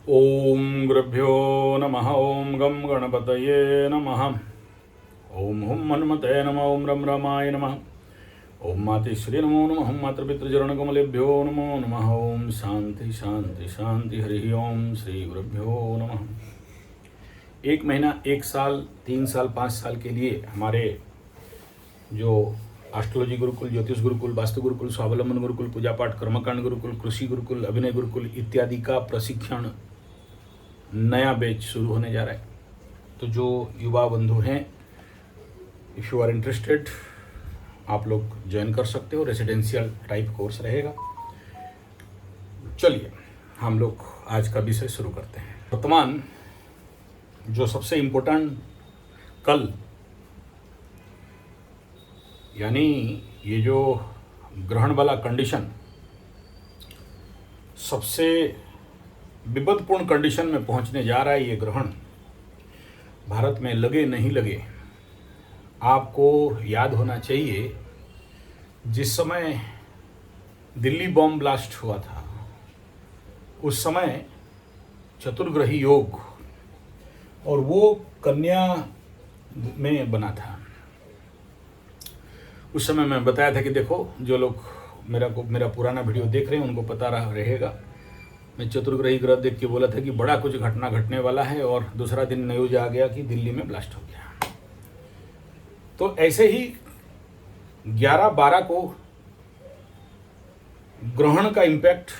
ओम गुरुभ्यो नमः। ओम गम गणपतये नमः। ओम हुम हनुमते नमः। ओम रम रमाय नमः। ओम मातृश्री नमो नमः। ओम मातृपितृचरणकमलेभ्यो नमो नमः। ओम शांति शांति शांति। हरि ओम श्री गुरुभ्यो नमः। एक महीना, एक साल, 3 साल, 5 साल के लिए हमारे जो एस्ट्रोलॉजी गुरुकुल, ज्योतिष गुरुकुल, वास्तु गुरुकुल, स्वावलंबन गुरुकुल, पूजा पाठ कर्मकांड गुरुकुल, कृषि गुरुकुल, अभिनय गुरुकुल इत्यादि का प्रशिक्षण नया बैच शुरू होने जा रहा है। तो जो युवा बंधु हैं, इफ़ यू आर इंटरेस्टेड, आप लोग ज्वाइन कर सकते हो। रेसिडेंशियल टाइप कोर्स रहेगा। चलिए हम लोग आज का विषय शुरू करते हैं। वर्तमान जो सबसे इम्पोर्टेंट कल, यानी ये जो ग्रहण वाला कंडीशन सबसे विपदपूर्ण कंडीशन में पहुंचने जा रहा है। ये ग्रहण भारत में लगे नहीं लगे, आपको याद होना चाहिए जिस समय दिल्ली बॉम्ब ब्लास्ट हुआ था उस समय चतुर्ग्रही योग, और वो कन्या में बना था। उस समय मैं बताया था कि देखो, जो लोग मेरा पुराना वीडियो देख रहे हैं उनको पता रहेगा। मैं चतुर्ग्रही ग्रह देख के बोला था कि बड़ा कुछ घटना घटने वाला है, और दूसरा दिन न्यूज आ गया कि दिल्ली में ब्लास्ट हो गया। तो ऐसे ही 11/12 को ग्रहण का इम्पैक्ट,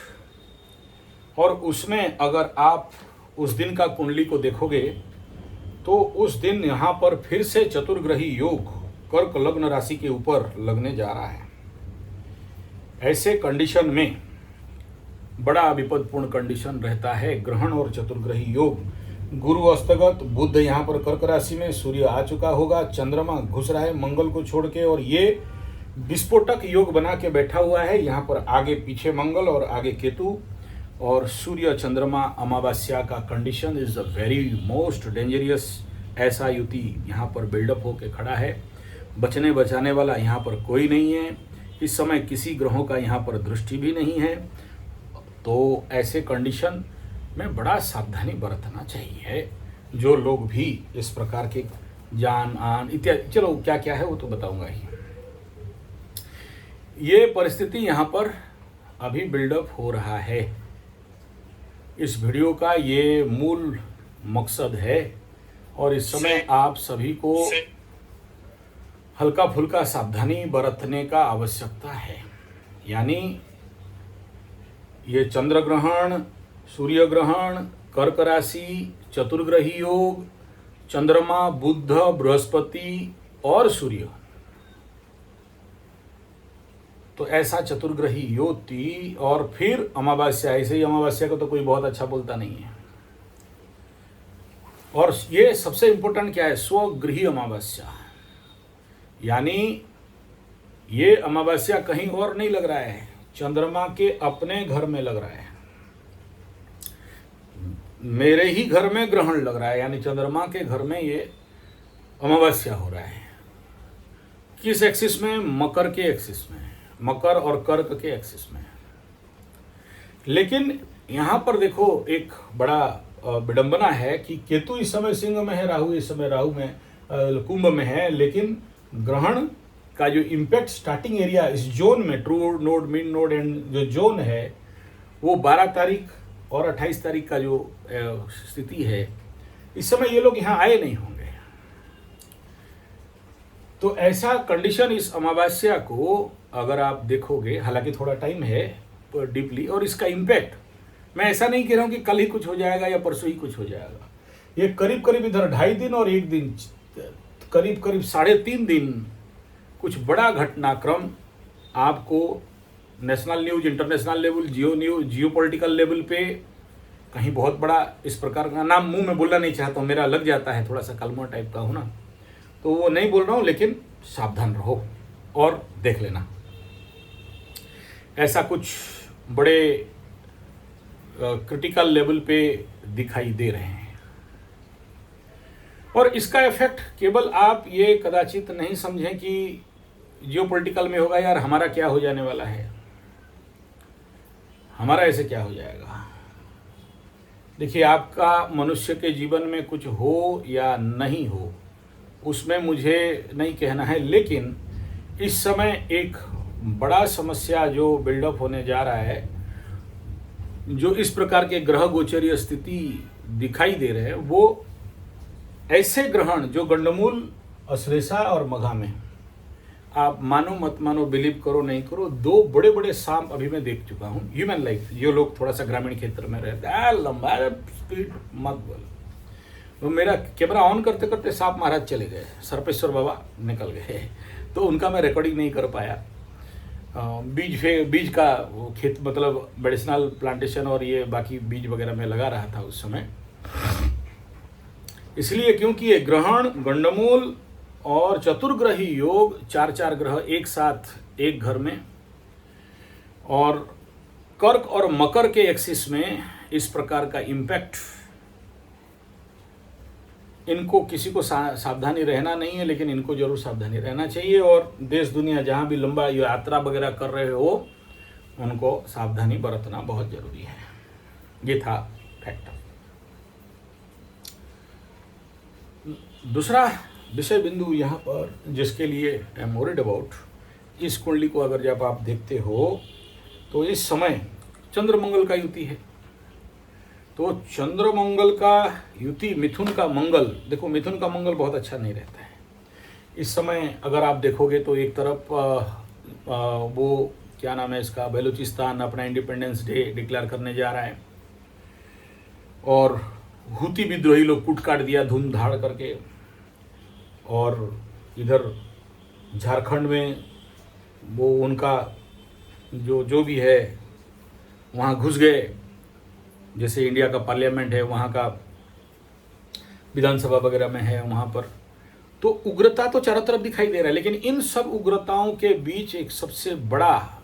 और उसमें अगर आप उस दिन का कुंडली को देखोगे तो उस दिन यहाँ पर फिर से चतुर्ग्रही योग कर्क लग्न राशि के ऊपर लगने जा रहा है। ऐसे कंडीशन में बड़ा विपदपूर्ण कंडीशन रहता है ग्रहण और चतुर्ग्रही योग। गुरु अस्तगत, बुध यहाँ पर कर्क राशि में, सूर्य आ चुका होगा, चंद्रमा घुस रहा है मंगल को छोड़ के, और ये विस्फोटक योग बना के बैठा हुआ है। यहाँ पर आगे पीछे मंगल और आगे केतु, और सूर्य चंद्रमा अमावस्या का condition is a very most dangerous. ऐसा युति यहाँ पर बिल्डअप होके खड़ा है। बचने बचाने वाला यहाँ पर कोई नहीं है। इस समय किसी ग्रहों का यहाँ पर दृष्टि भी नहीं है। तो ऐसे कंडीशन में बड़ा सावधानी बरतना चाहिए। जो लोग भी इस प्रकार के जान आन इत्यादि, चलो क्या क्या है वो तो बताऊंगा ही। ये परिस्थिति यहाँ पर अभी बिल्डअप हो रहा है। इस वीडियो का ये मूल मकसद है, और इस समय आप सभी को हल्का फुल्का सावधानी बरतने का आवश्यकता है। यानी ये चंद्र ग्रहण, सूर्य ग्रहण, कर्क राशि, चतुर्ग्रही योग, चंद्रमा, बुध, बृहस्पति और सूर्य, तो ऐसा चतुर्ग्रही युति, और फिर अमावस्या। ऐसे ही अमावस्या को तो कोई बहुत अच्छा बोलता नहीं है। और ये सबसे इंपॉर्टेंट क्या है, स्वगृही अमावस्या। यानी ये अमावस्या कहीं और नहीं लग रहा है, चंद्रमा के अपने घर में लग रहा है। मेरे ही घर में ग्रहण लग रहा है, यानी चंद्रमा के घर में ये अमावस्या हो रहा है। किस एक्सिस में? मकर के एक्सिस में, मकर और कर्क के एक्सिस में। लेकिन यहाँ पर देखो, एक बड़ा विडंबना है कि केतु इस समय सिंह में है, राहु इस समय कुंभ में है। लेकिन ग्रहण का जो इम्पैक्ट स्टार्टिंग एरिया इस जोन में, true node, mid node and जो जोन है, वो 12 तारीख और 28 तारीख का जो स्थिति है, इस समय ये लोग यहाँ आए नहीं होंगे। तो ऐसा कंडीशन इस अमावस्या को अगर आप देखोगे, हालांकि थोड़ा टाइम है डीपली, और इसका इम्पैक्ट मैं ऐसा नहीं कह रहा हूँ कि कल ही कुछ हो जाएगा या परसों ही कुछ हो जाएगा। ये करीब करीब इधर 2.5 दिन और 1 दिन, करीब करीब 3.5 दिन कुछ बड़ा घटनाक्रम आपको नेशनल न्यूज, इंटरनेशनल लेवल, जियो पॉलिटिकल लेवल पे कहीं बहुत बड़ा इस प्रकार का, नाम मुंह में बोलना नहीं चाहता हूँ, मेरा लग जाता है, थोड़ा सा कलमा टाइप का हूँ ना, तो वो नहीं बोल रहा हूँ। लेकिन सावधान रहो और देख लेना। ऐसा कुछ बड़े क्रिटिकल लेवल पे दिखाई दे रहे हैं, और इसका इफेक्ट केवल आप ये कदाचित नहीं समझें कि जियो पॉलिटिकल में होगा, यार हमारा क्या हो जाने वाला है, हमारा ऐसे क्या हो जाएगा। देखिए, आपका मनुष्य के जीवन में कुछ हो या नहीं हो, उसमें मुझे नहीं कहना है, लेकिन इस समय एक बड़ा समस्या जो बिल्डअप होने जा रहा है, जो इस प्रकार के ग्रह गोचरीय स्थिति दिखाई दे रहे हैं, वो ऐसे ग्रहण जो गंडमूल, अश्लेषा और मघा में, आप मानो मत मानो, बिलीव करो नहीं करो, दो बड़े बड़े सांप अभी मैं देख चुका हूँ ह्यूमन लाइफ। जो लोग थोड़ा सा ग्रामीण क्षेत्र में रहते हैं, लंबा स्पीड मत बोल, वो मेरा कैमरा ऑन करते करते सांप महाराज चले गए, सर्पेश्वर बाबा निकल गए, तो उनका मैं रिकॉर्डिंग नहीं कर पाया। बीज का वो खेत, मतलब मेडिसिनल प्लांटेशन और ये बाकी बीज वगैरह में लगा रहा था उस समय, इसलिए क्योंकि ये ग्रहण, गंडमूल और चतुर्ग्रही योग, चार चार ग्रह एक साथ एक घर में, और कर्क और मकर के एक्सिस में इस प्रकार का इम्पैक्ट, इनको किसी को सावधानी रहना नहीं है, लेकिन इनको जरूर सावधानी रहना चाहिए। और देश दुनिया जहां भी लंबा यात्रा वगैरह कर रहे हो, उनको सावधानी बरतना बहुत जरूरी है। ये था फैक्टर। दूसरा विषय बिंदु यहाँ पर जिसके लिए आई एम वरीड अबाउट, इस कुंडली को अगर जब आप देखते हो तो इस समय चंद्र मंगल का युति है। तो चंद्र मंगल का युति, मिथुन का मंगल, देखो मिथुन का मंगल बहुत अच्छा नहीं रहता है इस समय। अगर आप देखोगे तो एक तरफ वो क्या नाम है इसका, बलूचिस्तान अपना इंडिपेंडेंस डे डिक्लेयर करने जा रहा है, और हुती विद्रोही लोग कूट काट दिया धूम धाड़ करके, और इधर झारखंड में वो उनका जो भी है वहाँ घुस गए, जैसे इंडिया का पार्लियामेंट है, वहाँ का विधानसभा वगैरह में है वहाँ पर। तो उग्रता तो चारों तरफ दिखाई दे रहा है, लेकिन इन सब उग्रताओं के बीच एक सबसे बड़ा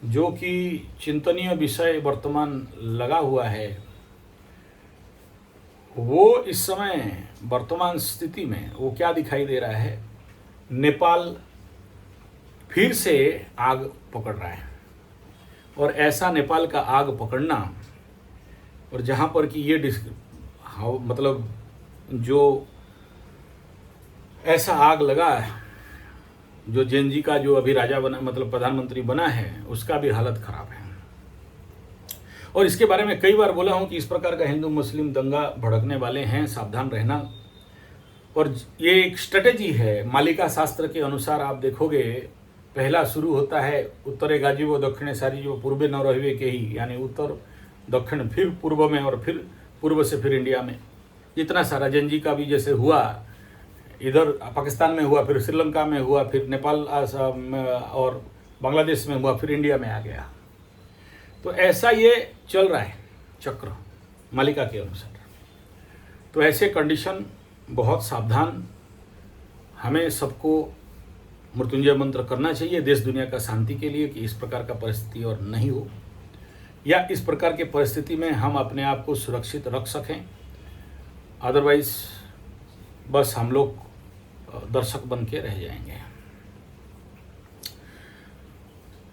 जो कि चिंतनीय विषय वर्तमान लगा हुआ है, वो इस समय वर्तमान स्थिति में वो क्या दिखाई दे रहा है, नेपाल फिर से आग पकड़ रहा है। और ऐसा नेपाल का आग पकड़ना, और जहाँ पर कि ये मतलब जो ऐसा आग लगा, जो जेनजी का जो अभी राजा बना, मतलब प्रधानमंत्री बना है, उसका भी हालत खराब है। और इसके बारे में कई बार बोला हूँ कि इस प्रकार का हिंदू मुस्लिम दंगा भड़कने वाले हैं, सावधान रहना। और ये एक स्ट्रेटेजी है, मालिका शास्त्र के अनुसार आप देखोगे, पहला शुरू होता है उत्तरे गाजीवो दक्षिणे सारीजो पूर्वे न रहिवे के ही, यानी उत्तर दक्षिण, फिर पूर्व में, और फिर पूर्व से फिर इंडिया में। इतना सारा जेनजी का भी जैसे हुआ, इधर पाकिस्तान में हुआ, फिर श्रीलंका में हुआ, फिर नेपाल और बांग्लादेश में हुआ, फिर इंडिया में आ गया। तो ऐसा ये चल रहा है चक्र मालिका के अनुसार। तो ऐसे कंडीशन, बहुत सावधान हमें सबको मृत्युंजय मंत्र करना चाहिए देश दुनिया का शांति के लिए, कि इस प्रकार का परिस्थिति और नहीं हो, या इस प्रकार के परिस्थिति में हम अपने आप को सुरक्षित रख सकें। अदरवाइज बस हम लोग दर्शक बन के रह जाएंगे।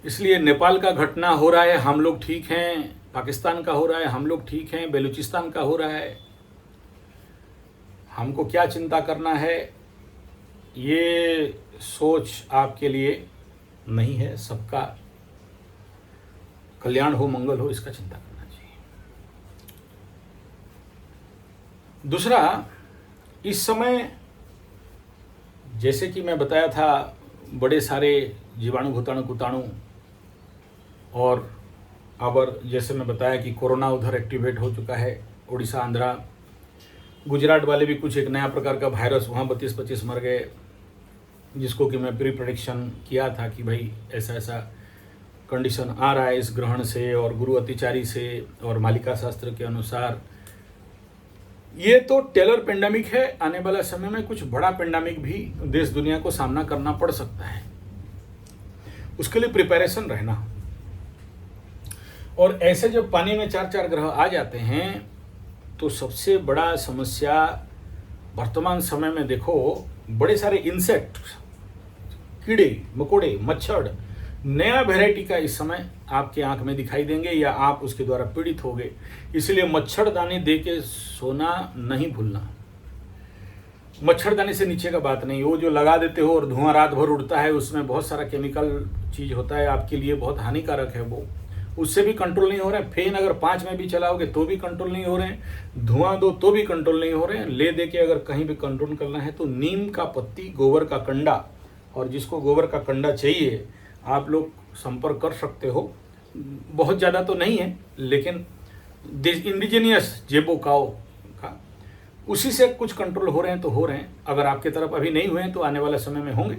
इसलिए नेपाल का घटना हो रहा है, हम लोग ठीक हैं, पाकिस्तान का हो रहा है, हम लोग ठीक हैं, बलूचिस्तान का हो रहा है, हमको क्या चिंता करना है, ये सोच आपके लिए नहीं है। सबका कल्याण हो, मंगल हो, इसका चिंता करना चाहिए। दूसरा, इस समय जैसे कि मैं बताया था, बड़े सारे जीवाणु, भूताणु, कुताणु, और अब जैसे मैं बताया कि कोरोना उधर एक्टिवेट हो चुका है, उड़ीसा, आंध्रा, गुजरात वाले भी कुछ एक नया प्रकार का वायरस, वहाँ 32-25 मर गए, जिसको कि मैं प्री प्रेडिक्शन किया था कि भाई ऐसा ऐसा कंडीशन आ रहा है इस ग्रहण से और गुरु अतिचारी से, और मालिका शास्त्र के अनुसार ये तो टेलर पेंडेमिक है। आने वाला समय में कुछ बड़ा पेंडेमिक भी देश दुनिया को सामना करना पड़ सकता है, उसके लिए प्रिपरेशन रहना। और ऐसे जब पानी में 4-4 ग्रह आ जाते हैं, तो सबसे बड़ा समस्या वर्तमान समय में देखो, बड़े सारे इंसेक्ट, कीड़े मकोड़े, मच्छर, नया वैरायटी का इस समय आपके आंख में दिखाई देंगे या आप उसके द्वारा पीड़ित होंगे। इसलिए मच्छरदानी दे के सोना नहीं भूलना। मच्छरदानी से नीचे का बात नहीं, वो जो लगा देते हो और धुआं रात भर उड़ता है, उसमें बहुत सारा केमिकल चीज़ होता है, आपके लिए बहुत हानिकारक है वो, उससे भी कंट्रोल नहीं हो रहे हैं। फैन अगर 5 में भी चलाओगे तो भी कंट्रोल नहीं हो रहे हैं, धुआं दो तो भी कंट्रोल नहीं हो रहे हैं। ले दे के अगर कहीं भी कंट्रोल करना है तो नीम का पत्ती, गोबर का कंडा, और जिसको गोबर का कंडा चाहिए आप लोग संपर्क कर सकते हो। बहुत ज़्यादा तो नहीं है, लेकिन इंडिजीनियस जेबो काओ का, उसी से कुछ कंट्रोल हो रहे हैं तो हो रहे हैं। अगर आपके तरफ अभी नहीं हुए हैं तो आने वाले समय में होंगे।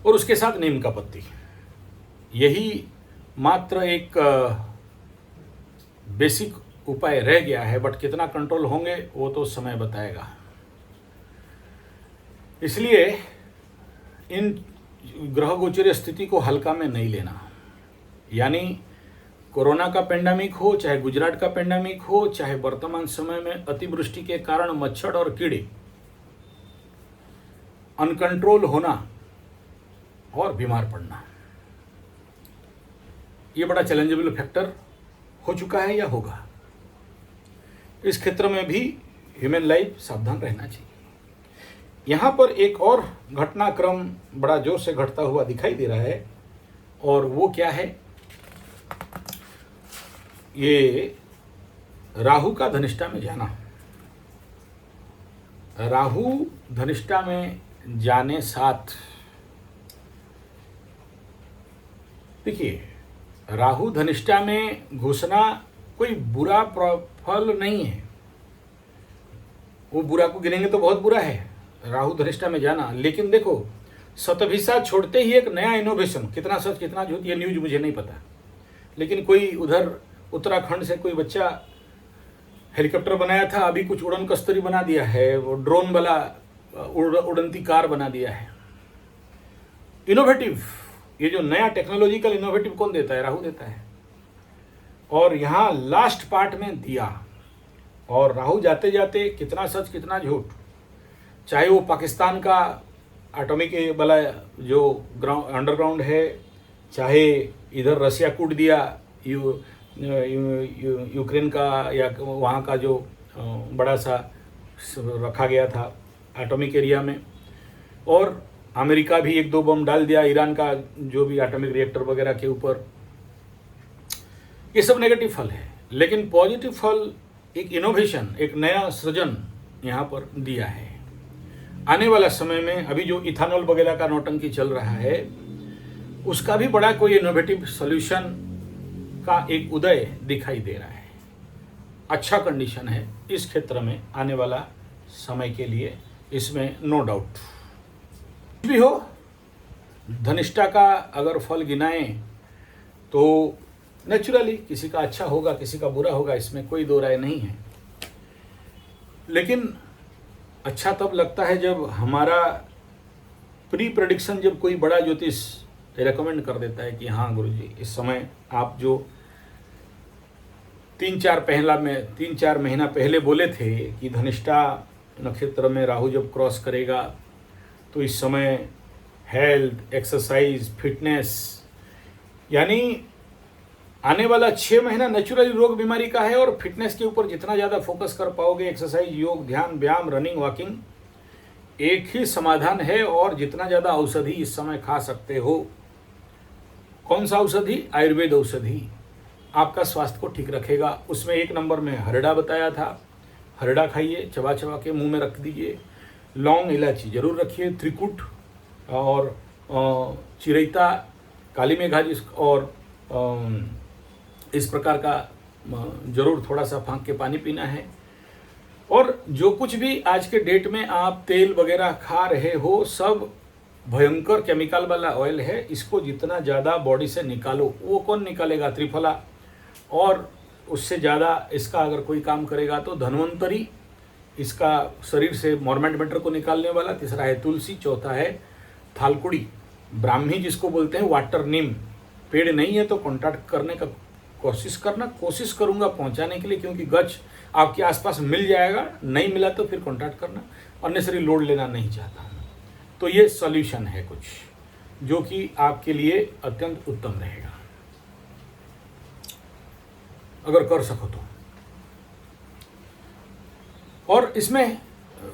और उसके साथ नीम का पत्ती, यही मात्र एक बेसिक उपाय रह गया है, बट कितना कंट्रोल होंगे वो तो समय बताएगा। इसलिए इन ग्रह गोचरीय स्थिति को हल्का में नहीं लेना। यानी कोरोना का पेंडेमिक हो, चाहे गुजरात का पेंडेमिक हो, चाहे वर्तमान समय में अतिवृष्टि के कारण मच्छर और कीड़े, अनकंट्रोल होना और बीमार पड़ना, ये बड़ा चैलेंजेबल फैक्टर हो चुका है या होगा। इस क्षेत्र में भी ह्यूमन लाइफ सावधान रहना चाहिए। यहाँ पर एक और घटनाक्रम बड़ा जोर से घटता हुआ दिखाई दे रहा है, और वो क्या है, ये राहु का धनिष्ठा में जाना। राहु धनिष्ठा में जाने साथ, देखिए, राहु धनिष्ठा में घुसना कोई बुरा फल नहीं है। वो बुरा को गिनेंगे तो बहुत बुरा है राहु धनिष्ठा में जाना। लेकिन देखो, शतभिषा छोड़ते ही एक नया इनोवेशन, कितना सच कितना झूठ ये न्यूज मुझे नहीं पता, लेकिन कोई उधर उत्तराखंड से कोई बच्चा हेलीकॉप्टर बनाया था, अभी कुछ उड़न कस्तूरी बना दिया है, वो ड्रोन वाला उड़नती कार बना दिया है। इनोवेटिव, ये जो नया टेक्नोलॉजिकल इनोवेटिव कौन देता है? राहु देता है। और यहाँ लास्ट पार्ट में दिया, और राहु जाते जाते कितना सच कितना झूठ, चाहे वो पाकिस्तान का एटॉमिक वाला जो अंडरग्राउंड है, चाहे इधर रसिया कूट दिया यूक्रेन का, या वहाँ का जो बड़ा सा रखा गया था एटॉमिक एरिया में, और अमेरिका भी 1-2 बम डाल दिया ईरान का जो भी एटॉमिक रिएक्टर वगैरह के ऊपर। ये सब नेगेटिव फल है, लेकिन पॉजिटिव फल एक इनोवेशन, एक नया सृजन यहाँ पर दिया है। आने वाला समय में अभी जो इथानॉल वगैरह का नौटंकी चल रहा है, उसका भी बड़ा कोई इनोवेटिव सॉल्यूशन का एक उदय दिखाई दे रहा है। अच्छा कंडीशन है इस क्षेत्र में आने वाला समय के लिए, इसमें नो डाउट। भी हो, धनिष्ठा का अगर फल गिनाएं तो नेचुरली किसी का अच्छा होगा, किसी का बुरा होगा, इसमें कोई दो राय नहीं है। लेकिन अच्छा तब लगता है जब हमारा प्री प्रेडिक्शन, जब कोई बड़ा ज्योतिष रेकमेंड कर देता है कि हाँ गुरुजी, इस समय आप जो 3-4 महीना पहले बोले थे कि धनिष्ठा नक्षत्र में राहु जब क्रॉस करेगा तो इस समय हेल्थ, एक्सरसाइज, फिटनेस, यानी आने वाला 6 महीना नेचुरली रोग बीमारी का है। और फिटनेस के ऊपर जितना ज़्यादा फोकस कर पाओगे, एक्सरसाइज, योग, ध्यान, व्यायाम, रनिंग, वॉकिंग, एक ही समाधान है। और जितना ज़्यादा औषधि इस समय खा सकते हो, कौन सा औषधि? आयुर्वेद औषधि आपका स्वास्थ्य को ठीक रखेगा। उसमें 1 नंबर में हरड़ा बताया था, हरड़ा खाइए, चबा चबा के मुंह में रख दीजिए। लौंग, इलायची जरूर रखिए, त्रिकुट और चिरैता, काली मेघा, और इस प्रकार का जरूर थोड़ा सा फाँक के पानी पीना है। और जो कुछ भी आज के डेट में आप तेल वगैरह खा रहे हो, सब भयंकर केमिकल वाला ऑयल है। इसको जितना ज़्यादा बॉडी से निकालो, वो कौन निकालेगा? त्रिफला। और उससे ज़्यादा इसका अगर कोई काम करेगा तो धन्वंतरी, इसका शरीर से मॉर्मेंट मैटर को निकालने वाला। तीसरा है तुलसी, चौथा है थालकुड़ी, ब्राह्मी जिसको बोलते हैं, वाटर नीम। पेड़ नहीं है तो कॉन्टैक्ट करने का कोशिश करना, कोशिश करूंगा पहुंचाने के लिए, क्योंकि गच आपके आसपास मिल जाएगा, नहीं मिला तो फिर कॉन्टैक्ट करना। अननेसरी लोड लेना नहीं चाहता हूँ। तो ये सॉल्यूशन है कुछ। जो कि आपके लिए अत्यंत उत्तम रहेगा अगर कर सको तो। और इसमें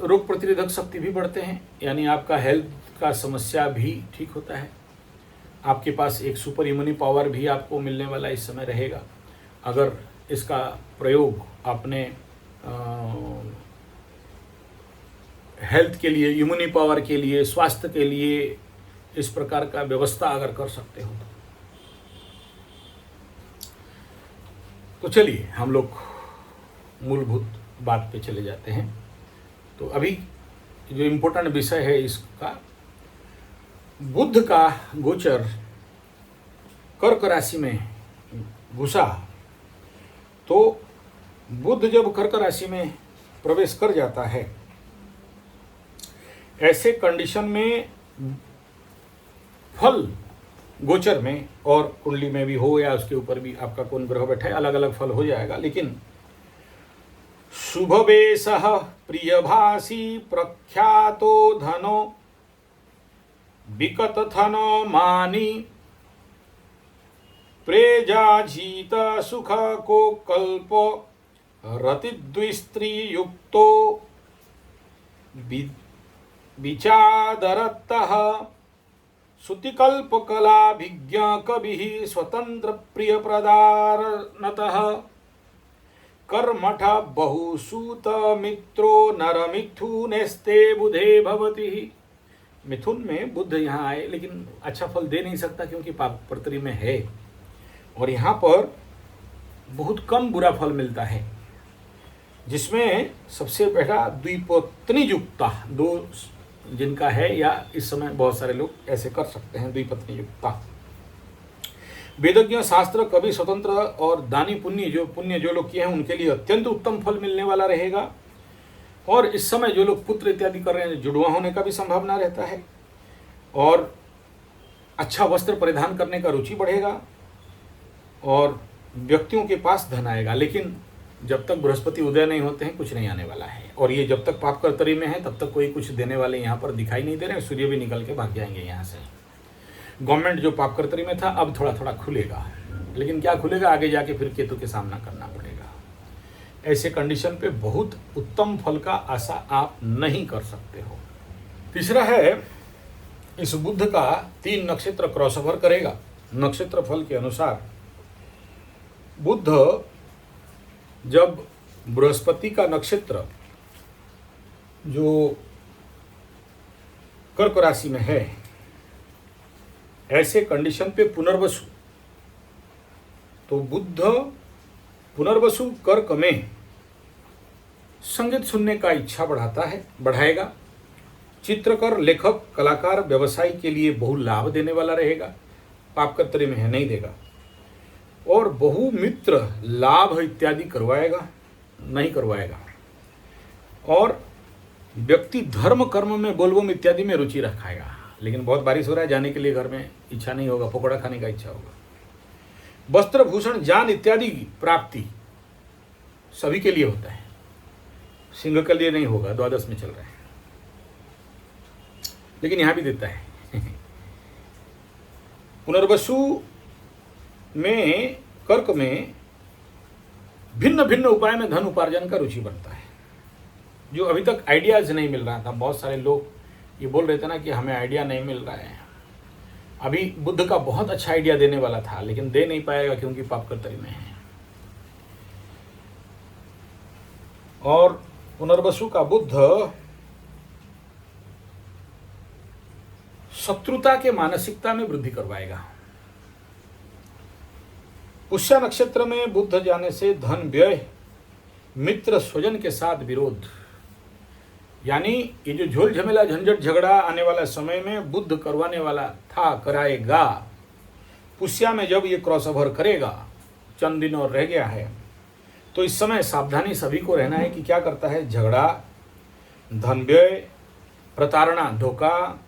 रोग प्रतिरोधक शक्ति भी बढ़ते हैं, यानी आपका हेल्थ का समस्या भी ठीक होता है। आपके पास एक सुपर इम्यूनी पावर भी आपको मिलने वाला इस समय रहेगा अगर इसका प्रयोग अपने हेल्थ के लिए, इम्यूनी पावर के लिए, स्वास्थ्य के लिए इस प्रकार का व्यवस्था अगर कर सकते हो तो चलिए हम लोग मूलभूत बात पे चले जाते हैं। तो अभी जो इम्पोर्टेंट विषय है इसका, बुध का गोचर कर्क राशि में घुसा, तो बुध जब कर्क राशि में प्रवेश कर जाता है, ऐसे कंडीशन में फल गोचर में और कुंडली में भी हो या उसके ऊपर भी आपका कौन ग्रह बैठा है, अलग अलग फल हो जाएगा। लेकिन शुभ वेशः प्रियभाषी प्रख्यातो धनो विकट थनो मानी प्रेजाजीत सुख को कल्प रतिद्विस्त्री युक्तो विचादरतः श्रुतिकल्प कलाभिज्ञ कवि स्वतंत्र प्रिय प्रदारनतः कर्मठ बहुसूत मित्रो नर मिथुनेस्ते बुधे भवति। मिथुन में बुध यहाँ आए लेकिन अच्छा फल दे नहीं सकता क्योंकि पाप प्रतरी में है, और यहाँ पर बहुत कम बुरा फल मिलता है, जिसमें सबसे पहला द्विपत्नी युक्ता, दो जिनका है, या इस समय बहुत सारे लोग ऐसे कर सकते हैं द्विपत्नी युक्ता। वेदज्ञ, शास्त्र, कवि, स्वतंत्र और दानी पुण्य जो लोग किए हैं उनके लिए अत्यंत उत्तम फल मिलने वाला रहेगा। और इस समय जो लोग पुत्र इत्यादि कर रहे हैं, जुड़वा होने का भी संभावना रहता है, और अच्छा वस्त्र परिधान करने का रुचि बढ़ेगा, और व्यक्तियों के पास धन आएगा। लेकिन जब तक बृहस्पति उदय नहीं होते हैं कुछ नहीं आने वाला है, और ये जब तक पाप कर्तरी में है तब तक कोई कुछ देने वाले यहाँ पर दिखाई नहीं दे रहे हैं। सूर्य भी निकल के भाग जाएंगे यहाँ से। गवर्नमेंट जो पाप कर्तरी में था अब थोड़ा थोड़ा खुलेगा, लेकिन क्या खुलेगा आगे जाके फिर केतु के सामना करना पड़ेगा। ऐसे कंडीशन पे बहुत उत्तम फल का आशा आप नहीं कर सकते हो। तीसरा है, इस बुध का 3 नक्षत्र क्रॉसओवर करेगा। नक्षत्र फल के अनुसार बुध जब बृहस्पति का नक्षत्र जो कर्क राशि में है, ऐसे कंडीशन पे पुनर्वसु, तो बुध पुनर्वसु कर्क में संगीत सुनने का इच्छा बढ़ाएगा। चित्रकार, लेखक, कलाकार, व्यवसाय के लिए बहु लाभ देने वाला रहेगा। पाप कर्तरी में है, नहीं देगा। और बहुमित्र लाभ इत्यादि नहीं करवाएगा। और व्यक्ति धर्म कर्म में, बोलबम इत्यादि में रुचि रखाएगा। लेकिन बहुत बारिश हो रहा है, जाने के लिए घर में इच्छा नहीं होगा, पकौड़ा खाने का इच्छा होगा। वस्त्र, भूषण, जान इत्यादि की प्राप्ति सभी के लिए होता है, सिंह के लिए नहीं होगा, द्वादश में चल रहा है, लेकिन यहां भी देता है। पुनर्वसु में, कर्क में भिन्न भिन्न उपाय में धन उपार्जन का रुचि बढ़ता है, जो अभी तक आइडियाज नहीं मिल रहा था। बहुत सारे लोग ये बोल रहे थे ना कि हमें आइडिया नहीं मिल रहा है। अभी बुध का बहुत अच्छा आइडिया देने वाला था, लेकिन दे नहीं पाएगा क्योंकि पाप कर्तरी में है। और पुनर्वसु का बुध शत्रुता के मानसिकता में वृद्धि करवाएगा। पुष्य नक्षत्र में बुध जाने से धन व्यय, मित्र स्वजन के साथ विरोध, यानी ये जो झोल झमेला झंझट झगड़ा आने वाला समय में बुध करवाने वाला था, कराएगा। पुष्या में जब ये क्रॉसओवर करेगा, चंद दिन और रह गया है, तो इस समय सावधानी सभी को रहना है कि क्या करता है, झगड़ा, धन व्यय, प्रताड़ना, धोखा।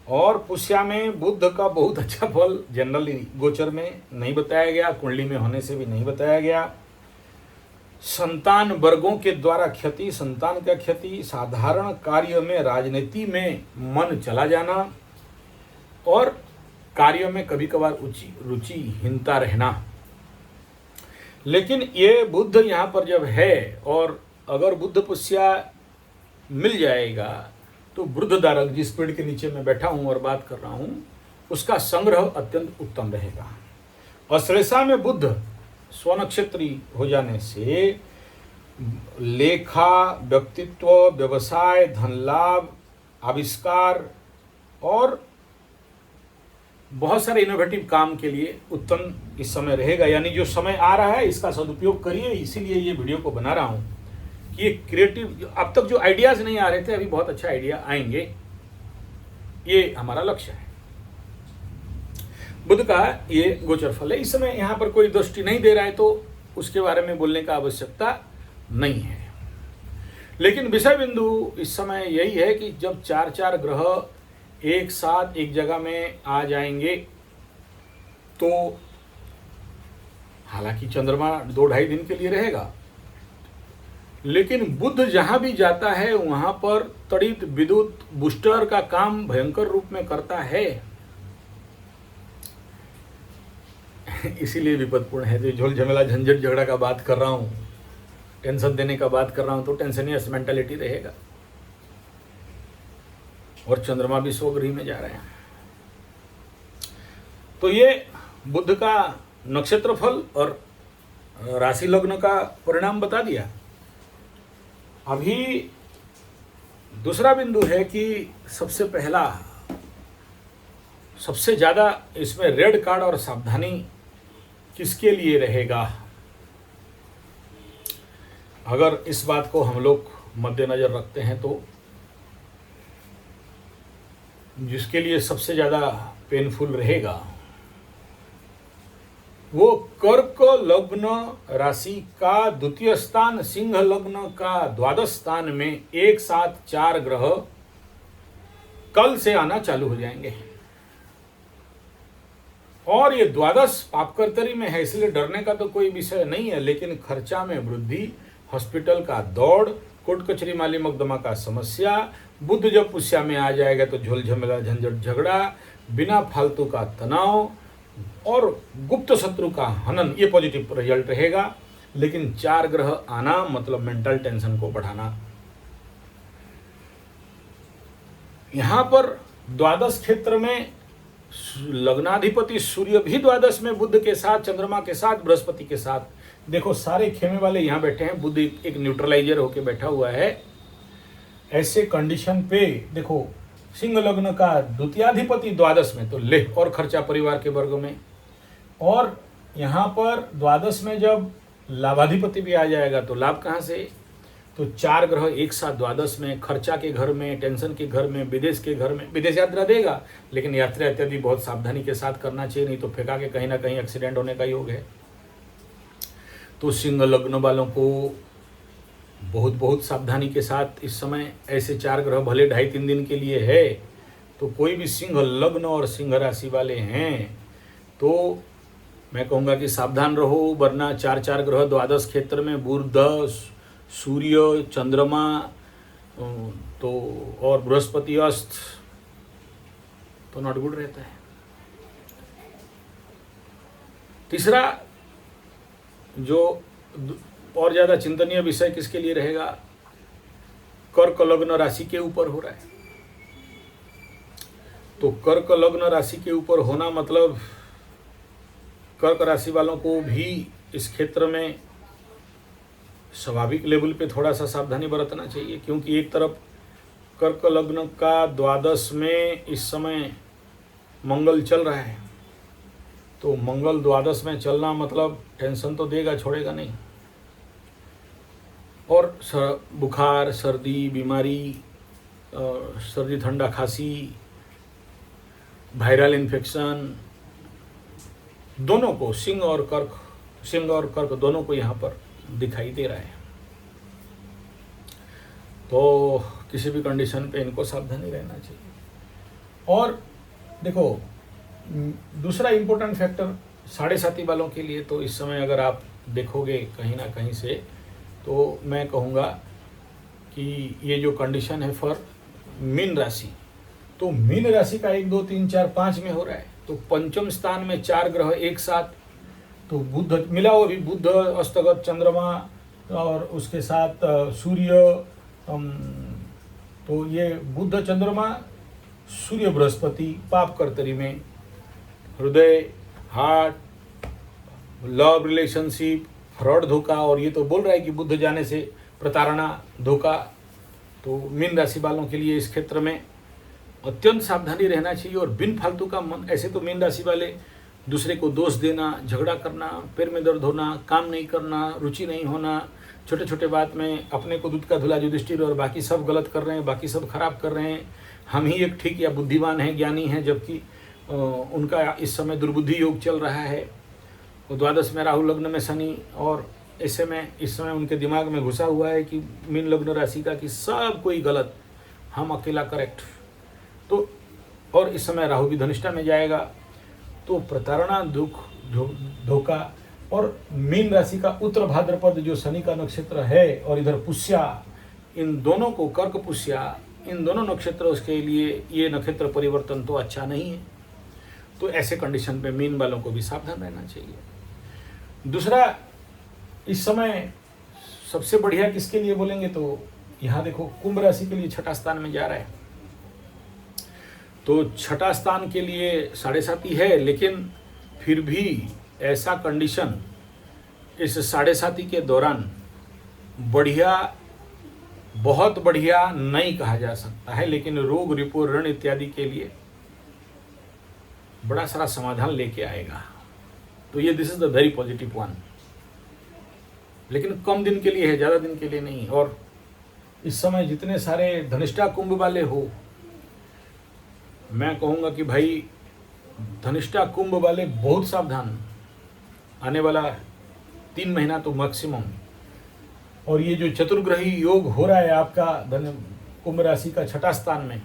और पुष्या में बुध का बहुत अच्छा फल जनरली गोचर में नहीं बताया गया, कुंडली में होने से भी नहीं बताया गया। संतान वर्गों के द्वारा क्षति, संतान का क्षति, साधारण कार्य में, राजनीति में मन चला जाना, और कार्यों में कभी कभार रुचिहीनता रहना। लेकिन ये बुध यहाँ पर जब है और अगर बुध पुष्या मिल जाएगा तो वृद्धधारक जिस पेड़ के नीचे मैं बैठा हूँ और बात कर रहा हूँ उसका संग्रह अत्यंत उत्तम रहेगा। अश्लेषा में बुध स्वनक्षत्री हो जाने से लेखा, व्यक्तित्व, व्यवसाय, धन लाभ, आविष्कार और बहुत सारे इनोवेटिव काम के लिए उत्तम इस समय रहेगा। यानी जो समय आ रहा है इसका सदुपयोग करिए। इसीलिए ये वीडियो को बना रहा हूँ कि ये क्रिएटिव, अब तक जो आइडियाज नहीं आ रहे थे अभी बहुत अच्छा आइडिया आएंगे, ये हमारा लक्ष्य है। बुध का ये गोचर फल है। इस समय यहाँ पर कोई दृष्टि नहीं दे रहा है तो उसके बारे में बोलने का आवश्यकता नहीं है। लेकिन विषय बिंदु इस समय यही है कि जब चार चार ग्रह एक साथ एक जगह में आ जाएंगे तो हालांकि चंद्रमा 2-2.5 दिन के लिए रहेगा, लेकिन बुध जहां भी जाता है वहां पर तड़ित विद्युत बूस्टर का काम भयंकर रूप में करता है। इसीलिए विपदपूर्ण है। जो झोल झमेला झंझट झगड़ा का बात कर रहा हूँ, टेंशन देने का बात कर रहा हूँ, तो टेंशनियस मेंटालिटी रहेगा। और चंद्रमा भी स्वगृह में जा रहे हैं। तो ये बुध का नक्षत्रफल और राशि लग्न का परिणाम बता दिया। अभी दूसरा बिंदु है कि सबसे पहला, सबसे ज्यादा इसमें रेड कार्ड और सावधानी किसके लिए रहेगा। अगर इस बात को हम लोग मद्देनजर रखते हैं तो जिसके लिए सबसे ज्यादा पेनफुल रहेगा वो कर्क लग्न राशि का द्वितीय स्थान, सिंह लग्न का द्वादश स्थान में एक साथ 4 ग्रह कल से आना चालू हो जाएंगे। और ये द्वादश पापकर्तरी में है, इसलिए डरने का तो कोई विषय नहीं है। लेकिन खर्चा में वृद्धि, हॉस्पिटल का दौड़, कोर्ट कचहरी माली मुकदमा का समस्या, बुध जब पुष्या में आ जाएगा तो झोल झमेला झंझट झगड़ा, बिना फालतू का तनाव और गुप्त शत्रु का हनन, ये पॉजिटिव रिजल्ट रहेगा। लेकिन 4 ग्रह आना मतलब मेंटल टेंशन को बढ़ाना। यहां पर द्वादश क्षेत्र में लग्नाधिपति सूर्य भी द्वादश में बुध के साथ, चंद्रमा के साथ, बृहस्पति के साथ। देखो सारे खेमे वाले यहां बैठे हैं, बुध एक न्यूट्रलाइजर होके बैठा हुआ है। ऐसे कंडीशन पे देखो सिंह लग्न का द्वितीयाधिपति द्वादश में, तो लेह और खर्चा परिवार के वर्ग में। और यहाँ पर द्वादश में जब लाभाधिपति भी आ जाएगा तो लाभ कहाँ से। तो 4 ग्रह एक साथ द्वादश में, खर्चा के घर में, टेंशन के घर में, विदेश के घर में। विदेश यात्रा देगा लेकिन यात्रा इत्यादि बहुत सावधानी के साथ करना चाहिए, नहीं तो फेंका के कहीं ना कहीं एक्सीडेंट होने का योग है। तो सिंह लग्न वालों को बहुत बहुत सावधानी के साथ इस समय, ऐसे 4 ग्रह भले 2.5-3 दिन के लिए है, तो कोई भी सिंह लग्न और सिंह राशि वाले हैं तो मैं कहूँगा कि सावधान रहो। वरना 4 ग्रह द्वादश क्षेत्र में, बुध, सूर्य, चंद्रमा तो और बृहस्पति अस्त, तो नॉट गुड रहता है। तीसरा जो और ज्यादा चिंतनीय विषय किसके लिए रहेगा, कर्क लग्न राशि के ऊपर हो रहा है। तो कर्क लग्न राशि के ऊपर होना मतलब कर्क राशि वालों को भी इस क्षेत्र में स्वाभाविक लेवल पे थोड़ा सा सावधानी बरतना चाहिए। क्योंकि एक तरफ कर्क लग्न का द्वादश में इस समय मंगल चल रहा है, तो मंगल द्वादश में चलना मतलब टेंशन तो देगा, छोड़ेगा नहीं। और बुखार, सर्दी, बीमारी, सर्दी, ठंडा, खांसी, वायरल इन्फेक्शन, दोनों को सिंह और कर्क दोनों को यहाँ पर दिखाई दे रहा है। तो किसी भी कंडीशन पे इनको सावधानी रहना चाहिए। और देखो दूसरा इम्पोर्टेंट फैक्टर 7.5 वालों के लिए, तो इस समय अगर आप देखोगे कहीं ना कहीं से, तो मैं कहूँगा कि ये जो कंडीशन है फॉर मीन राशि, तो मीन राशि का 1 2 3 4 5 में हो रहा है, तो पंचम स्थान में 4 ग्रह एक साथ, तो बुध मिला वो भी, बुध अस्तगत चंद्रमा और उसके साथ सूर्य, तो ये बुध चंद्रमा सूर्य बृहस्पति पाप कर्तरी में, हृदय, हार्ट, लव रिलेशनशिप, फ्रॉड धोखा, और ये तो बोल रहा है कि बुध जाने से प्रताड़ना धोखा। तो मीन राशि वालों के लिए इस क्षेत्र में अत्यंत सावधानी रहना चाहिए और बिन फालतू का मन, ऐसे तो मीन राशि वाले दूसरे को दोष देना, झगड़ा करना, पैर में दर्द होना, काम नहीं करना, रुचि नहीं होना, छोटे छोटे बात में अपने को दूध का धुला युधिष्ठिर और बाकी सब गलत कर रहे हैं, बाकी सब खराब कर रहे हैं, हम ही एक ठीक या बुद्धिमान हैं, ज्ञानी हैं, जबकि उनका इस समय दुर्बुद्धि योग चल रहा है। वो द्वादश में राहु, लग्न में शनि, और ऐसे में इस समय उनके दिमाग में घुसा हुआ है कि मीन लग्न राशि का कि सब कोई गलत, हम अकेला करेक्ट। तो और इस समय राहु भी धनिष्ठा में जाएगा, तो प्रताड़ना, दुख, धोखा। और मीन राशि का उत्तर भाद्रपद जो शनि का नक्षत्र है और इधर पुष्या, इन दोनों को, कर्क पुष्या, इन दोनों नक्षत्रों के लिए ये नक्षत्र परिवर्तन तो अच्छा नहीं है। तो ऐसे कंडीशन पे मीन वालों को भी सावधान रहना चाहिए। दूसरा, इस समय सबसे बढ़िया किसके लिए बोलेंगे तो यहाँ देखो, कुंभ राशि के लिए छठा स्थान में जा रहा है, तो छठा स्थान के लिए 7.5 है, लेकिन फिर भी ऐसा कंडीशन इस 7.5 के दौरान बढ़िया, बहुत बढ़िया नहीं कहा जा सकता है, लेकिन रोग, रिपो, ऋण इत्यादि के लिए बड़ा सारा समाधान लेके आएगा। तो ये this is the very positive one, लेकिन कम दिन के लिए है, ज़्यादा दिन के लिए नहीं। और इस समय जितने सारे धनिष्ठा कुंभ वाले हो, मैं कहूँगा कि भाई धनिष्ठा कुंभ वाले बहुत सावधान, आने वाला 3 महीना तो मैक्सिमम। और ये जो चतुर्ग्रही योग हो रहा है आपका कुंभ राशि का छठा स्थान में,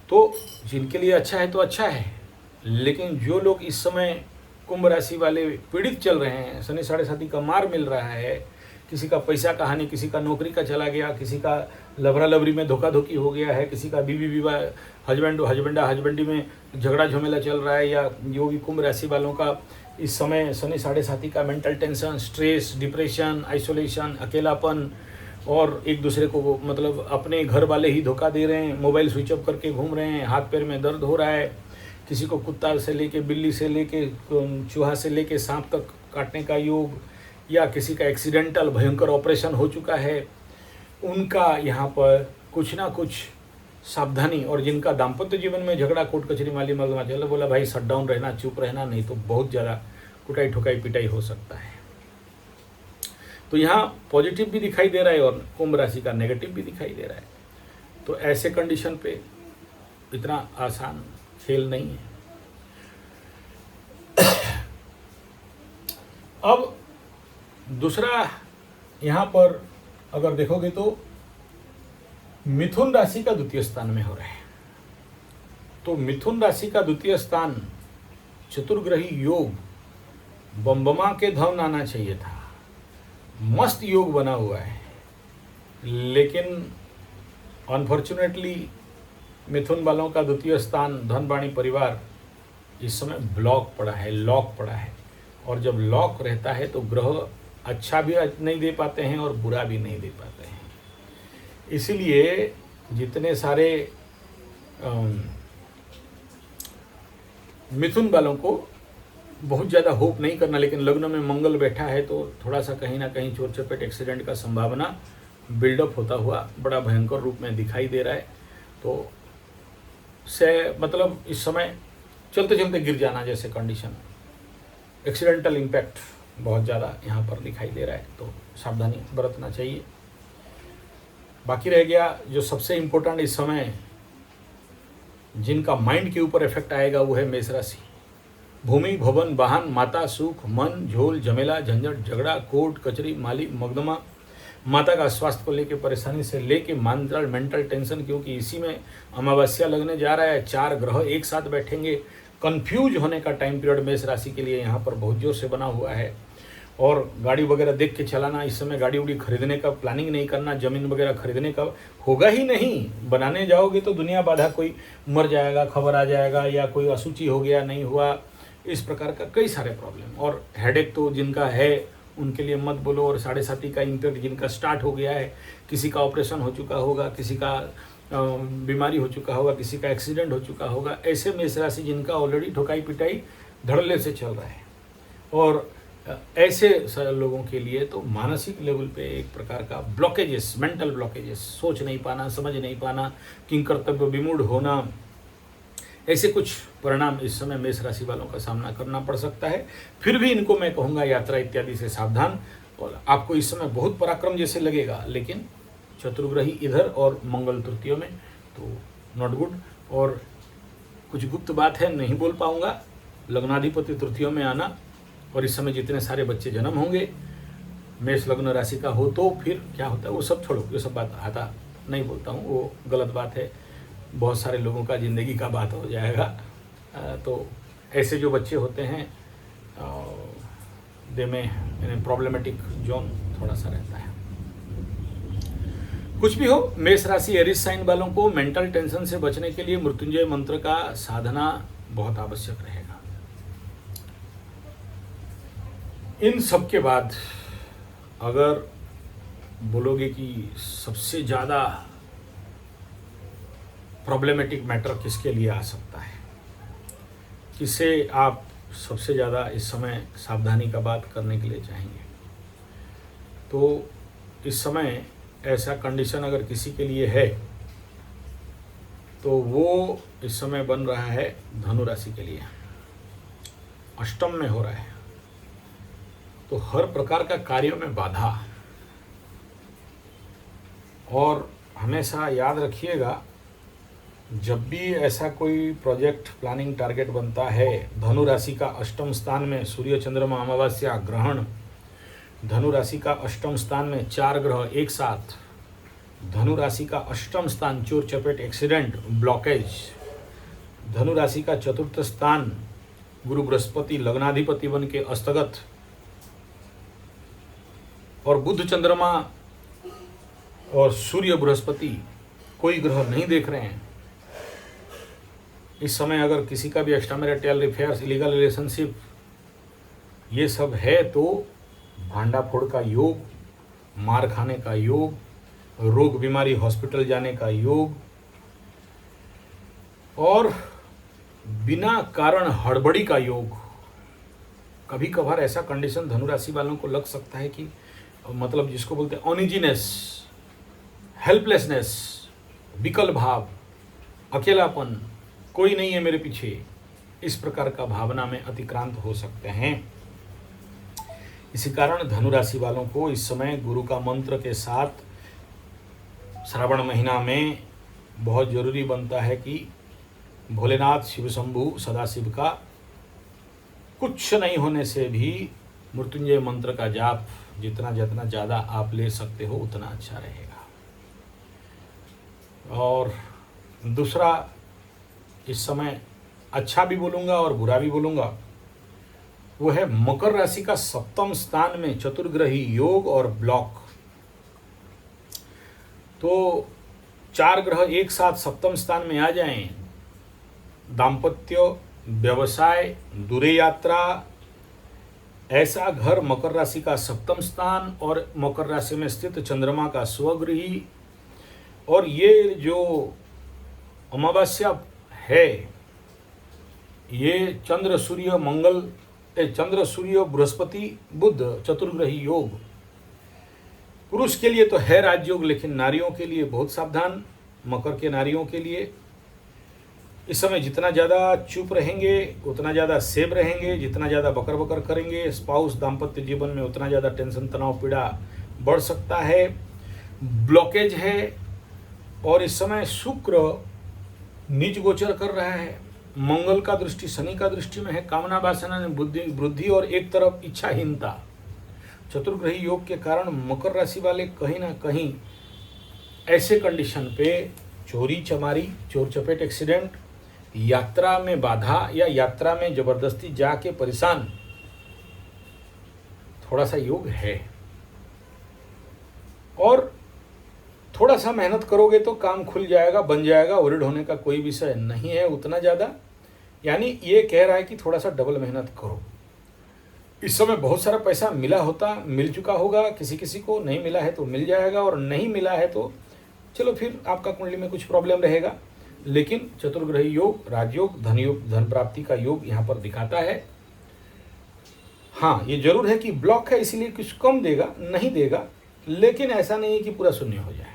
तो जिनके लिए अच्छा है तो अच्छा है, लेकिन जो लोग इस समय कुंभ राशि वाले पीड़ित चल रहे हैं, शनि 7.5 का मार मिल रहा है, किसी का पैसा का हानि, किसी का नौकरी का चला गया, किसी का लवरा लवरी में धोखा धोखी हो गया है, किसी का बीवी विवाह, हस्बैंडी में झगड़ा झमेला चल रहा है, या जो भी कुंभ राशि वालों का इस समय शनि 7.5 का mental tension, stress, depression, isolation, अकेलापन, और एक दूसरे को मतलब अपने घर वाले ही धोखा दे रहे हैं, मोबाइल स्विच ऑफ करके घूम रहे हैं, हाथ पैर में दर्द हो रहा है, किसी को कुत्ता से लेके, बिल्ली से लेके, चूहा से लेके सांप तक काटने का योग, या किसी का एक्सीडेंटल भयंकर ऑपरेशन हो चुका है, उनका यहाँ पर कुछ ना कुछ सावधानी। और जिनका दाम्पत्य जीवन में झगड़ा, कोर्ट कचहरी, माली मगजमा चला, बोला भाई शट डाउन रहना, चुप रहना, नहीं तो बहुत ज़्यादा कुटाई ठुकाई पिटाई हो सकता है। तो यहाँ पॉजिटिव भी दिखाई दे रहा है और कुंभ राशि का नेगेटिव भी दिखाई दे रहा है। तो ऐसे कंडीशन पे इतना आसान खेल नहीं है। अब दूसरा, यहाँ पर अगर देखोगे तो मिथुन राशि का द्वितीय स्थान में हो रहा है, तो मिथुन राशि का द्वितीय स्थान चतुर्ग्रही योग, बमबमा के धन आना चाहिए था, मस्त योग बना हुआ है, लेकिन अनफॉर्चुनेटली मिथुन वालों का द्वितीय स्थान धन वाणी परिवार इस समय ब्लॉक पड़ा है, लॉक पड़ा है। और जब लॉक रहता है तो ग्रह अच्छा भी नहीं दे पाते हैं और बुरा भी नहीं दे पाते हैं। इसीलिए जितने सारे मिथुन वालों को बहुत ज़्यादा होप नहीं करना, लेकिन लग्न में मंगल बैठा है तो थोड़ा सा कहीं ना कहीं चोट चपेट एक्सीडेंट का संभावना बिल्डअप होता हुआ बड़ा भयंकर रूप में दिखाई दे रहा है। तो से मतलब इस समय चलते चलते गिर जाना जैसे कंडीशन, एक्सीडेंटल इम्पैक्ट बहुत ज़्यादा यहाँ पर दिखाई दे रहा है, तो सावधानी बरतना चाहिए। बाकी रह गया जो सबसे इम्पोर्टेंट इस समय जिनका माइंड के ऊपर इफेक्ट आएगा वो है मेष राशि। भूमि, भवन, वाहन, माता, सुख, मन, झोल, झमेला, झंझट, झगड़ा, कोर्ट कचहरी, माली मुकदमा, माता का स्वास्थ्य को लेके परेशानी से लेके मेंटल टेंशन, क्योंकि इसी में अमावस्या लगने जा रहा है, 4 ग्रह एक साथ बैठेंगे, कंफ्यूज होने का टाइम पीरियड मेष राशि के लिए यहाँ पर बहुत जोर से बना हुआ है। और गाड़ी वगैरह देख के चलाना। इस समय गाड़ी उड़ी खरीदने का प्लानिंग नहीं करना, ज़मीन वगैरह खरीदने का होगा ही नहीं। बनाने जाओगे तो दुनिया बाधा, कोई मर जाएगा, खबर आ जाएगा, या कोई अशुचि हो गया, नहीं हुआ, इस प्रकार का कई सारे प्रॉब्लम। और हेडेक तो जिनका है उनके लिए मत बोलो। और 7.5 का इम्पैक्ट जिनका स्टार्ट हो गया है, किसी का ऑपरेशन हो चुका होगा, किसी का बीमारी हो चुका होगा, किसी का एक्सीडेंट हो चुका होगा, ऐसे मेष राशि जिनका ऑलरेडी ठोकाई पिटाई धड़ल्ले से चल रहा है। और ऐसे लोगों के लिए तो मानसिक लेवल पे एक प्रकार का ब्लॉकेजेस, मेंटल ब्लॉकेजेस, सोच नहीं पाना, समझ नहीं पाना, किंग कर्तव्य विमूढ़ होना, ऐसे कुछ परिणाम इस समय मेष राशि वालों का सामना करना पड़ सकता है। फिर भी इनको मैं कहूँगा यात्रा इत्यादि से सावधान। और आपको इस समय बहुत पराक्रम जैसे लगेगा, लेकिन चतुर्ग्रही इधर और मंगल तृतीय में, तो नॉट गुड। और कुछ गुप्त बात है, नहीं बोल पाऊँगा। लग्नाधिपति तृतीय में आना, और इस समय जितने सारे बच्चे जन्म होंगे मेष लग्न राशि का हो, तो फिर क्या होता है वो सब छोड़ो, ये सब बात आता नहीं बोलता हूँ, वो गलत बात है। बहुत सारे लोगों का ज़िंदगी का बात हो जाएगा। तो ऐसे जो बच्चे होते हैं दे में प्रॉब्लमेटिक जोन थोड़ा सा रहता है। कुछ भी हो, मेष राशि एरिस साइन वालों को मेंटल टेंशन से बचने के लिए मृत्युंजय मंत्र का साधना बहुत आवश्यक रहेगा। इन सब के बाद अगर बोलोगे कि सबसे ज़्यादा प्रॉब्लमेटिक मैटर किसके लिए आ सकता है, किसे आप सबसे ज़्यादा इस समय सावधानी का बात करने के लिए चाहेंगे, तो इस समय ऐसा कंडीशन अगर किसी के लिए है तो वो इस समय बन रहा है धनु राशि के लिए। अष्टम में हो रहा है, तो हर प्रकार का कार्यों में बाधा। और हमेशा याद रखिएगा, जब भी ऐसा कोई प्रोजेक्ट प्लानिंग टारगेट बनता है, धनु राशि का अष्टम स्थान में सूर्य चंद्रमा अमावस्या ग्रहण, धनु राशि का अष्टम स्थान में 4 ग्रह एक साथ, धनु राशि का अष्टम स्थान चोर चपेट एक्सीडेंट ब्लॉकेज, धनु राशि का चतुर्थ स्थान गुरु बृहस्पति लग्नाधिपति बन के अस्तगत, और बुध चंद्रमा और सूर्य बृहस्पति कोई ग्रह नहीं देख रहे हैं। इस समय अगर किसी का भी extra marital affairs, illegal relationship, ये सब है तो भांडा फोड़ का योग, मार खाने का योग, रोग बीमारी हॉस्पिटल जाने का योग, और बिना कारण हड़बड़ी का योग। कभी कभार ऐसा कंडीशन धनु राशि वालों को लग सकता है कि मतलब जिसको बोलते हैं अनइजीनेस, हेल्पलेसनेस, विकल भाव, अकेलापन, कोई नहीं है मेरे पीछे, इस प्रकार का भावना में अतिक्रांत हो सकते हैं। इसी कारण धनु राशि वालों को इस समय गुरु का मंत्र के साथ श्रावण महीना में बहुत जरूरी बनता है कि भोलेनाथ शिव शंभु सदाशिव का कुछ नहीं होने से भी मृत्युंजय मंत्र का जाप जितना जितना ज़्यादा आप ले सकते हो उतना अच्छा रहेगा। और दूसरा, इस समय अच्छा भी बोलूँगा और बुरा भी बोलूँगा, वो है मकर राशि का सप्तम स्थान में चतुर्ग्रही योग और ब्लॉक। तो 4 ग्रह एक साथ सप्तम स्थान में आ जाएं, दाम्पत्य, व्यवसाय, दूरे यात्रा, ऐसा घर मकर राशि का सप्तम स्थान और मकर राशि में स्थित चंद्रमा का स्वगृही, और ये जो अमावस्या है, ये चंद्र सूर्य मंगल, चंद्र सूर्य बृहस्पति बुध चतुर्ग्रही योग, पुरुष के लिए तो है राजयोग, लेकिन नारियों के लिए बहुत सावधान। मकर के नारियों के लिए इस समय जितना ज़्यादा चुप रहेंगे उतना ज़्यादा सेव रहेंगे, जितना ज़्यादा बकर बकर करेंगे स्पाउस दाम्पत्य जीवन में उतना ज़्यादा टेंशन, तनाव, पीड़ा बढ़ सकता है। ब्लॉकेज है, और इस समय शुक्र नीच गोचर कर रहा है, मंगल का दृष्टि शनि का दृष्टि में है, कामना वासना में वृद्धि और एक तरफ इच्छाहीनता। चतुर्ग्रही योग के कारण मकर राशि वाले कहीं ना कहीं ऐसे कंडीशन पे चोरी चमारी, चोर चपेट एक्सीडेंट, यात्रा में बाधा या यात्रा में जबरदस्ती जाके परेशान, थोड़ा सा योग है, और थोड़ा सा मेहनत करोगे तो काम खुल जाएगा, बन जाएगा, वरीड होने का कोई विषय नहीं है उतना ज़्यादा। यानी ये कह रहा है कि थोड़ा सा डबल मेहनत करो। इस समय बहुत सारा पैसा मिल चुका होगा, किसी किसी को नहीं मिला है तो मिल जाएगा, और नहीं मिला है तो चलो फिर आपका कुंडली में कुछ प्रॉब्लम रहेगा। लेकिन चतुर्ग्रही योग, राजयोग, धन योग, धन प्राप्ति का योग यहाँ पर दिखाता है। हाँ, ये जरूर है कि ब्लॉक है इसीलिए कुछ कम देगा, नहीं देगा, लेकिन ऐसा नहीं है कि पूरा शून्य हो जाएगा।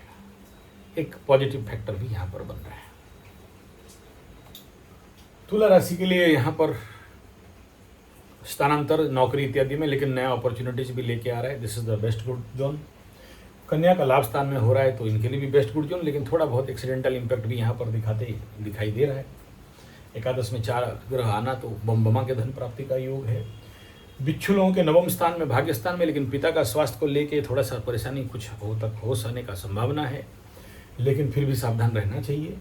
एक पॉजिटिव फैक्टर भी यहाँ पर बन रहा है। तुला राशि के लिए यहाँ पर स्थानांतर, नौकरी इत्यादि में, लेकिन नया अपॉर्चुनिटीज भी लेके आ रहा है। This is the best good zone. कन्या का लाभ स्थान में हो रहा है तो इनके लिए भी बेस्ट गुड जोन, लेकिन थोड़ा बहुत एक्सीडेंटल इम्पैक्ट भी यहाँ पर दिखाई दे रहा है। एकादश में 4 ग्रह आना तो बम के धन प्राप्ति का योग है। बिच्छू लोगों के नवम स्थान में, भाग्य स्थान में, लेकिन पिता का स्वास्थ्य को लेके थोड़ा सा परेशानी कुछ हो सकने का संभावना है, लेकिन फिर भी सावधान रहना चाहिए।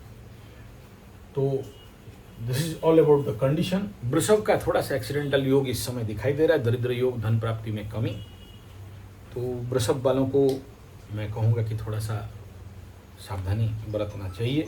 तो this is all about the condition. वृषभ का थोड़ा सा एक्सीडेंटल योग इस समय दिखाई दे रहा है, दरिद्र योग, धन प्राप्ति में कमी। तो वृषभ वालों को मैं कहूँगा कि थोड़ा सा सावधानी बरतना चाहिए।